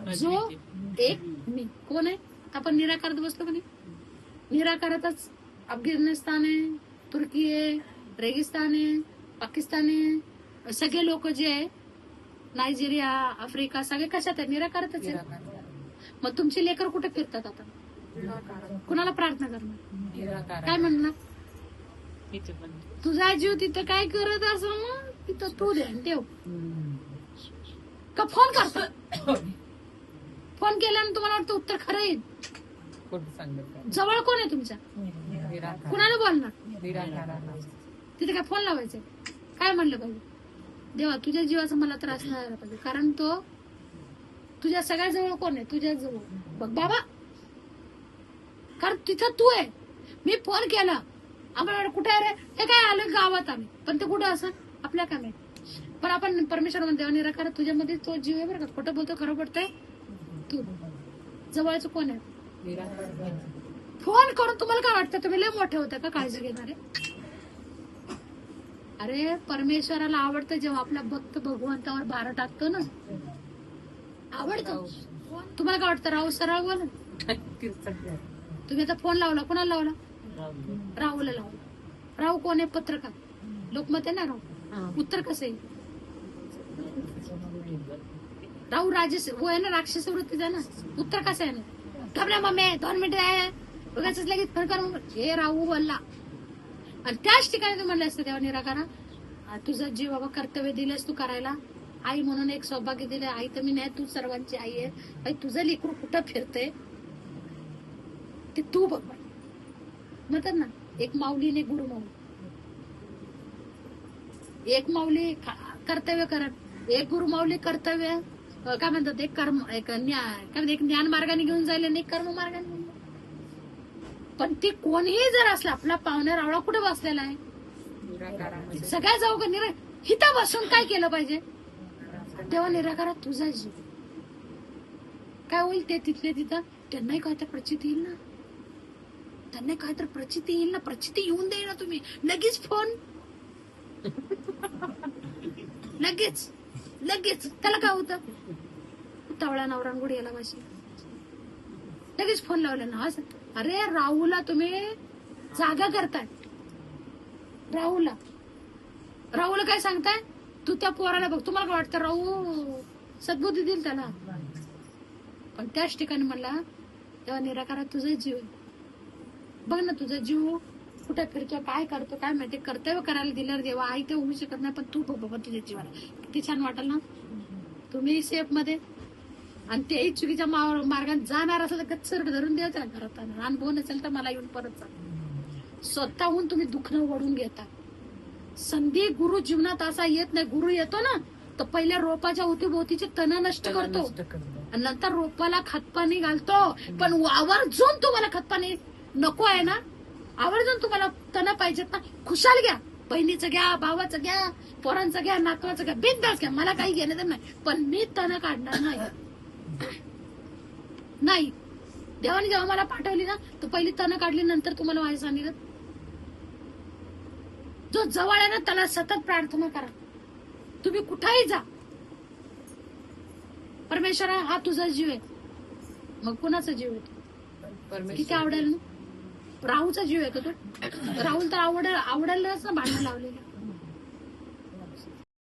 जो एक मी कोण आहे. आपण निराकारात बसलो का नाही. निराकारातच अफगाणिस्तान आहे, तुर्की आहे, रेगिस्तान आहे, पाकिस्तान आहे, सगळे लोक जे आहे, नायजेरिया, आफ्रिका, सगळे कशात आहे, निराकारातच आहे. मग तुमचे लेकर कुठे फिरतात आता. कुणाला प्रार्थना करणार, काय म्हणणार. तुझा जीव तिथं काय करत असं मग तिथं तू ध्यान ठेव. का फोन करतो, फोन केल्यानं तुम्हाला वाटतं उत्तर खरं येईल. जवळ कोण आहे तुमच्या, कुणाला बोलणार. तिथे काय फोन लावायचं, काय म्हणलं पाहिजे. देवा तुझ्या जीवाचा मला त्रास नाही झाला पाहिजे, कारण तो तुझ्या सगळ्या जवळ कोण आहे, तुझ्या जवळ बघ बाबा. कारण तिथं तू आहे. मी फोन केला, आम्हाला कुठे आहे रे, हे काय आलं गावात आम्ही, पण ते कुठं असं आपल्या काय माहिती. पण आपण परमेश्वर म्हणतो निराकार तुझ्यामध्ये तो जीव आहे बरं का. खोटं बोलतो खरं पडतंय. तू जवळचं कोण आहे. फोन करून तुम्हाला काय वाटतं तुम्ही लय मोठे होते का काळजी घेणारे. अरे परमेश्वराला आवडतं जेव्हा आपला भक्त भगवंतावर भार टाकतो ना, आवडतं. तुम्हाला काय वाटतं राहू सरळ बोल. तुम्ही आता फोन लावला, कोणाला लावला, राहूला लावला. राहू कोण आहे, पत्रकार, लोकमत आहे ना राहू. उत्तर कसं आहे. राहू राजेश वो आहे ना, राक्षस वृत्तीचा ना. उत्तर कसं आहे ना, घबरा मम्मी 2 मिनिटं आहे बघाच लगेच फोन करून हे राहू बोलला. आणि त्याच ठिकाणी तू म्हणलं असतं तेव्हा निराकारा तुझा जीव बाबा कर्तव्य दिलेस तू करायला. आई म्हणून एक सौभाग्य दिले. आई तर मी नाही, तू सर्वांची आई आहे. आई तुझं लेकरू कुठं फिरतंय ते तू बघ म्हणतात ना. एक माऊलीने गुरु माऊली, एक माऊली कर्तव्य करत, एक गुरु माऊली कर्तव्य काय म्हणतात, एक कर्म, एक एक ज्ञान मार्गाने घेऊन जाईल आणि एक कर्म मार्गाने घेऊन. पण ते कोणीही जर असलं, आपला पाहुण्या रावळा कुठे बसलेला आहे, सगळ्या जाऊ का निरा हिता बसून काय केलं पाहिजे. तेव्हा निराकारात तुझा जीव काय होईल. ते तिथले तिथं त्यांनाही काय तर प्रचिती येईल ना, त्यांना काय तर प्रचिती येईल ना. प्रचिती येऊन देईल ना. तुम्ही लगेच फोन लगेच लगेच त्याला काय होतं, तवळा नवरांगुडी याला भाषे लगेच फोन लावला ना. अरे राहूला तुम्ही जागा करताय. राहूला काय सांगताय, तू त्या पोराला बघ. तुम्हाला काय वाटतं राहू सद्बुद्धी देईल त्याला. पण त्याच ठिकाणी म्हणला तेव्हा निराकारात तुझा जीव आहे. बघ ना तुझा जीव कुठे फिरतो, काय करतो काय माहिती. कर्तव्य करायला दिल्यावर देवा आई ते होऊ शकत नाही, पण तू बघ बाबा तुझ्या जीवाला किती छान वाटेल ना. तुम्ही सेफ मध्ये आणि तेही चुकीच्या मार्गाने जाणार असेल तर गच्चर धरून द्यायचा घरात. अनुभव नसेल तर मला येऊन परत जा. स्वतःहून तुम्ही दुःख ओढून घेता. संधी गुरु जीवनात असा येत नाही. गुरु येतो ना तर पहिल्या रोपाच्या अवतीभोवतीचे तण नष्ट करतो आणि नंतर रोपाला खतपाणी घालतो. पण आवर्जून तुम्हाला खतपाणी नको आहे ना, आवर्जून तुम्हाला तण पाहिजेत ना, खुशाल घ्या. बहिणीचं घ्या, भावाचं घ्या, पोरांचं घ्या, नातवाचं घ्या, बिनधास्त घ्या. मला काही घेणं तर नाही, पण मी तण काढणार नाही. देवाने जेव्हा मला पाठवली ना तर पहिली तण काढली, नंतर तुम्हाला माझ्या सांगितलं. जो जवळ आहे ना त्याला सतत प्रार्थना करा. तुम्ही कुठेही जा, परमेश्वर हा तुझा जीव आहे. मग कुणाचा जीव आहे, किती आवडेल ना. राहूचा जीव आहे का तो. राहुल तर आवडेलच ना भांडण लावलेलं.